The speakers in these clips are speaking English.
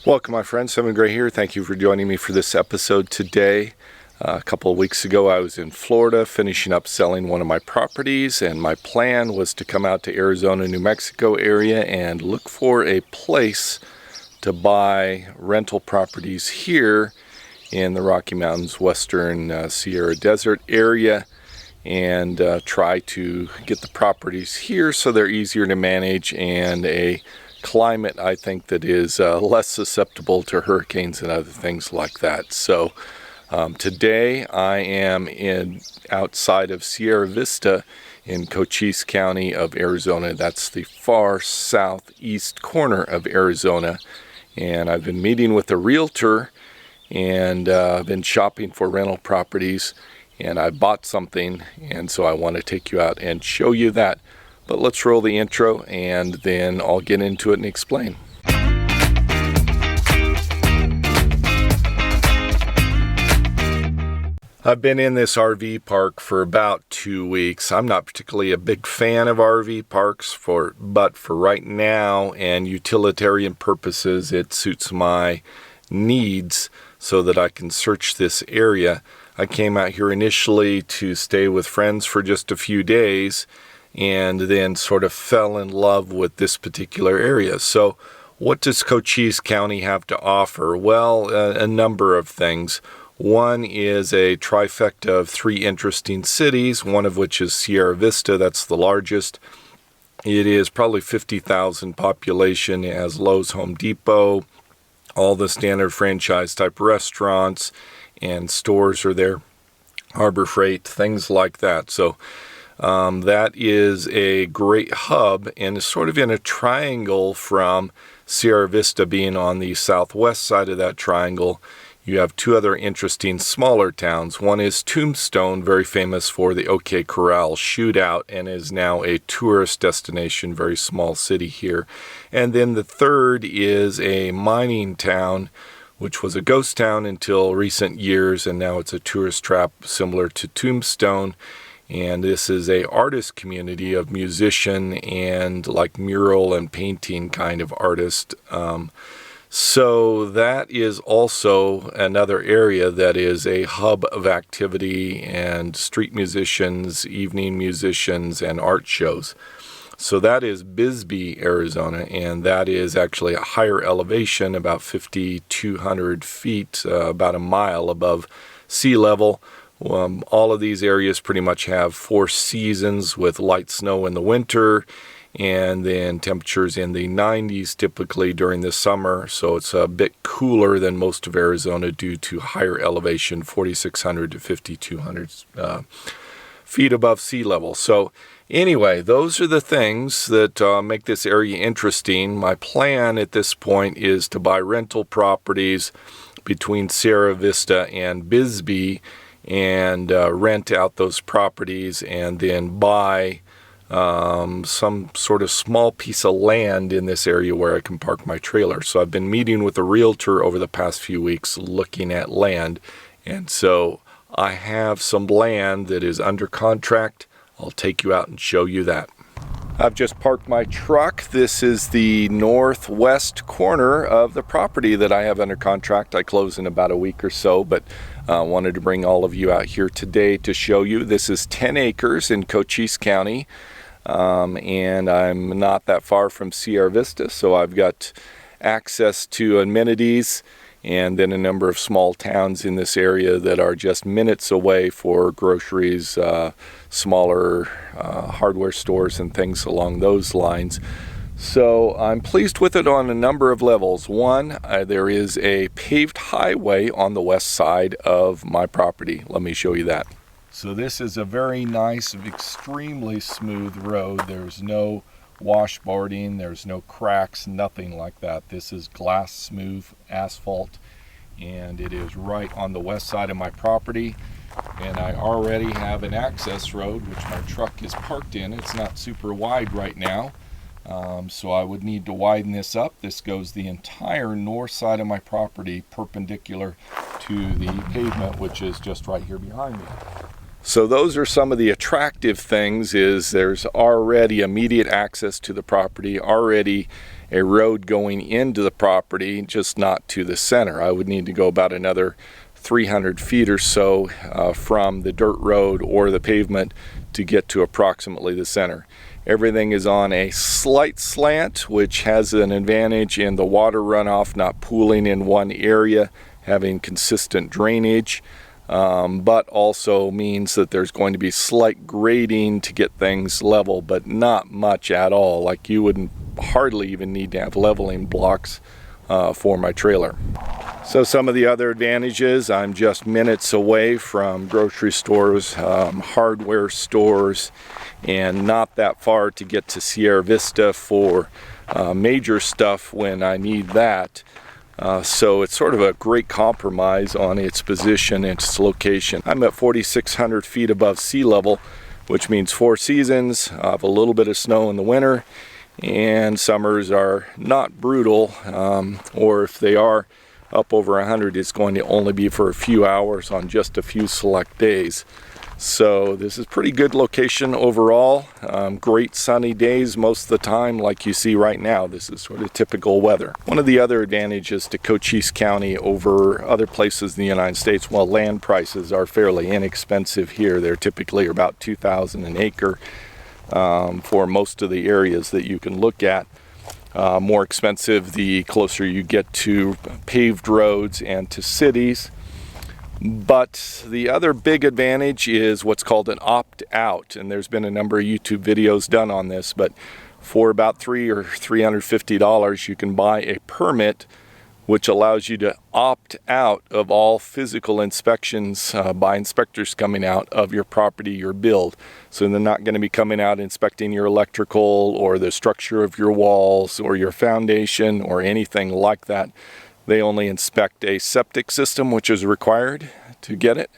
Welcome, my friends. Simon Gray here. Thank you for joining me for this episode today. A couple of weeks ago, I was in Florida finishing up selling one of my properties, and my plan was to come out to Arizona, New Mexico area and look for a place to buy rental properties here in the Rocky Mountains, Western Sierra Desert area, and try to get the properties here so they're easier to manage and a climate I think that is less susceptible to hurricanes and other things like that. So today I am outside of Sierra Vista in Cochise County of Arizona. That's the far southeast corner of Arizona, and I've been meeting with a realtor and been shopping for rental properties, and I bought something, and so I want to take you out and show you that. But let's roll the intro and then I'll get into it and explain. I've been in this RV park for about 2 weeks. I'm not particularly a big fan of RV parks, but for right now and utilitarian purposes, it suits my needs so that I can search this area. I came out here initially to stay with friends for just a few days, and then sort of fell in love with this particular area. So what does Cochise County have to offer? Well, a number of things. One is a trifecta of 3 interesting cities, one of which is Sierra Vista. That's the largest. It is probably 50,000 population. It has Lowe's, Home Depot, all the standard franchise type restaurants and stores are there, Harbor Freight, things like that. So that is a great hub and is sort of in a triangle from Sierra Vista being on the southwest side of that triangle. You have 2 other interesting smaller towns. One is Tombstone, very famous for the OK Corral shootout and is now a tourist destination, very small city here. And then the third is a mining town, which was a ghost town until recent years, and now it's a tourist trap similar to Tombstone. And this is a artist community of musician and like mural and painting kind of artist. So that is also another area that is a hub of activity and street musicians, evening musicians, and art shows. So that is Bisbee, Arizona, and that is actually a higher elevation, about 5,200 feet, about a mile above sea level. All of these areas pretty much have 4 seasons with light snow in the winter and then temperatures in the 90s typically during the summer. So it's a bit cooler than most of Arizona due to higher elevation, 4,600 to 5,200 feet above sea level. So anyway, those are the things that make this area interesting. My plan at this point is to buy rental properties between Sierra Vista and Bisbee and rent out those properties and then buy some sort of small piece of land in this area where I can park my trailer. So I've been meeting with a realtor over the past few weeks looking at land, and so I have some land that is under contract. I'll take you out and show you that. I've just parked my truck. This is the northwest corner of the property that I have under contract. I close in about a week or so, but wanted to bring all of you out here today to show you. This is 10 acres in Cochise County, and I'm not that far from Sierra Vista, so I've got access to amenities and then a number of small towns in this area that are just minutes away for groceries, smaller hardware stores and things along those lines. So I'm pleased with it on a number of levels. One, there is a paved highway on the west side of my property. Let me show you that. So this is a very nice, extremely smooth road. There's no washboarding, there's no cracks, nothing like that. This is glass smooth asphalt, and it is right on the west side of my property. And I already have an access road which my truck is parked in. It's not super wide right now, so I would need to widen this up. This goes the entire north side of my property perpendicular to the pavement, which is just right here behind me. So those are some of the attractive things. Is there's already immediate access to the property, already a road going into the property, just not to the center. I would need to go about another 300 feet or so from the dirt road or the pavement to get to approximately the center. Everything is on a slight slant, which has an advantage in the water runoff not pooling in one area, having consistent drainage, but also means that there's going to be slight grading to get things level, but not much at all. Like, you wouldn't hardly even need to have leveling blocks for my trailer. So some of the other advantages: I'm just minutes away from grocery stores, hardware stores, and not that far to get to Sierra Vista for major stuff when I need that. So it's sort of a great compromise on its position and its location. I'm at 4,600 feet above sea level, which means 4 seasons. I have a little bit of snow in the winter, and summers are not brutal, or if they are up over 100, it's going to only be for a few hours on just a few select days. So this is pretty good location overall. Great sunny days most of the time, like you see right now. This is sort of typical weather. One of the other advantages to Cochise County over other places in the United States, well, land prices are fairly inexpensive here. They're typically about $2,000 an acre for most of the areas that you can look at. More expensive the closer you get to paved roads and to cities. But the other big advantage is what's called an opt-out, and there's been a number of YouTube videos done on this, but for about $300 or $350 you can buy a permit which allows you to opt out of all physical inspections by inspectors coming out of your property, your build. So they're not going to be coming out inspecting your electrical or the structure of your walls or your foundation or anything like that. They only inspect a septic system, which is required to get it,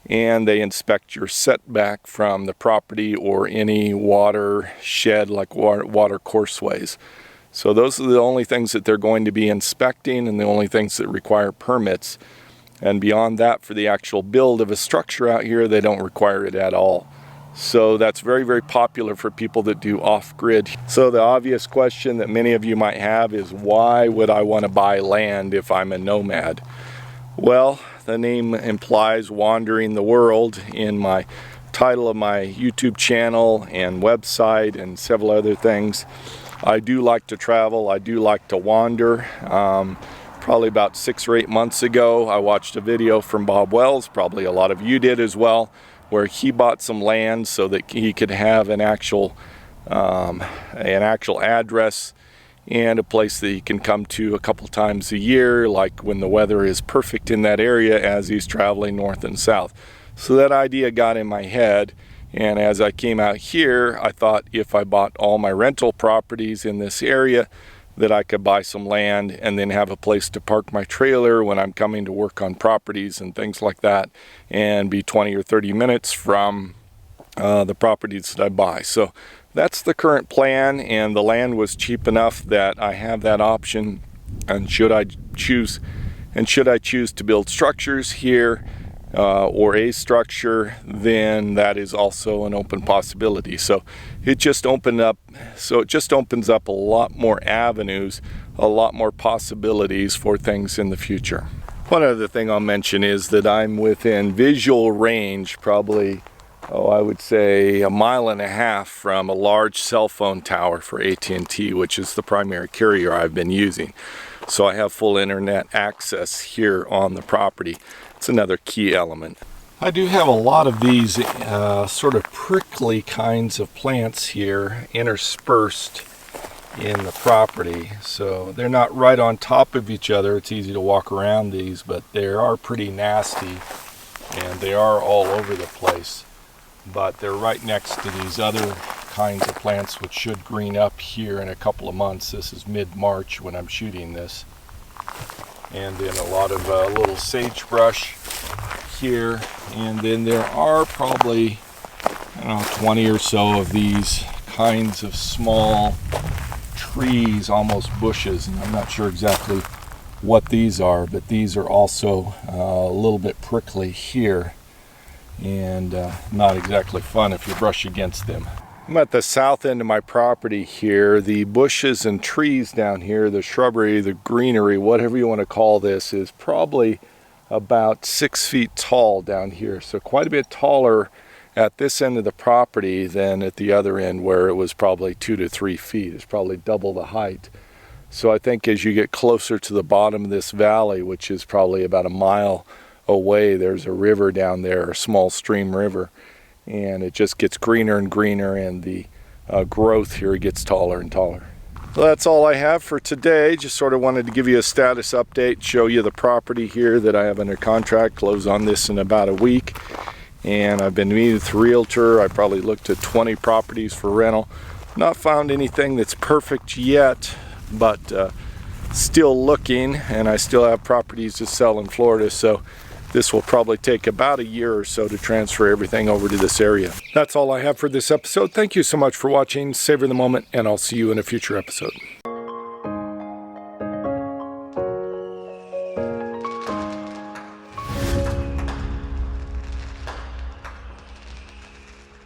and they inspect your setback from the property or any water shed, like water courseways. So those are the only things that they're going to be inspecting and the only things that require permits. And beyond that, for the actual build of a structure out here, they don't require it at all. So that's very, very popular for people that do off-grid. So the obvious question that many of you might have is, why would I want to buy land if I'm a nomad? Well, the name implies wandering the world. In my title of my YouTube channel and website and several other things, I do like to travel. I do like to wander. Probably about 6 or 8 months ago, I watched a video from Bob Wells, probably a lot of you did as well, where he bought some land so that he could have an actual address and a place that he can come to a couple times a year, like when the weather is perfect in that area as he's traveling north and south. So that idea got in my head, and as I came out here, I thought if I bought all my rental properties in this area, that I could buy some land and then have a place to park my trailer when I'm coming to work on properties and things like that, and be 20 or 30 minutes from the properties that I buy. So that's the current plan, and the land was cheap enough that I have that option. And should I choose to build structures here or a structure, then that is also an open possibility. So it just opens up a lot more avenues, a lot more possibilities for things in the future. One other thing I'll mention is that I'm within visual range, probably, I would say 1.5 miles from a large cell phone tower for AT&T, which is the primary carrier I've been using. So I have full internet access here on the property. It's another key element. I do have a lot of these sort of prickly kinds of plants here interspersed in the property. So they're not right on top of each other. It's easy to walk around these, but they are pretty nasty and they are all over the place. But they're right next to these other kinds of plants which should green up here in a couple of months. This is mid-March when I'm shooting this. And then a lot of little sagebrush here, and then there are probably, 20 or so of these kinds of small trees, almost bushes, and I'm not sure exactly what these are, but these are also a little bit prickly here, and not exactly fun if you brush against them. I'm at the south end of my property here. The bushes and trees down here, the shrubbery, the greenery, whatever you want to call this, is probably about 6 feet tall down here. So quite a bit taller at this end of the property than at the other end where it was probably 2 to 3 feet. It's probably double the height. So I think as you get closer to the bottom of this valley, which is probably about a mile away, there's a river down there, a small stream river. And it just gets greener and greener, and the growth here gets taller and taller. Well, that's all I have for today. Just sort of wanted to give you a status update, show you the property here that I have under contract, close on this in about a week. And I've been meeting with the realtor. I probably looked at 20 properties for rental. Not found anything that's perfect yet, but still looking, and I still have properties to sell in Florida, so this will probably take about a year or so to transfer everything over to this area. That's all I have for this episode. Thank you so much for watching. Savor the moment, and I'll see you in a future episode.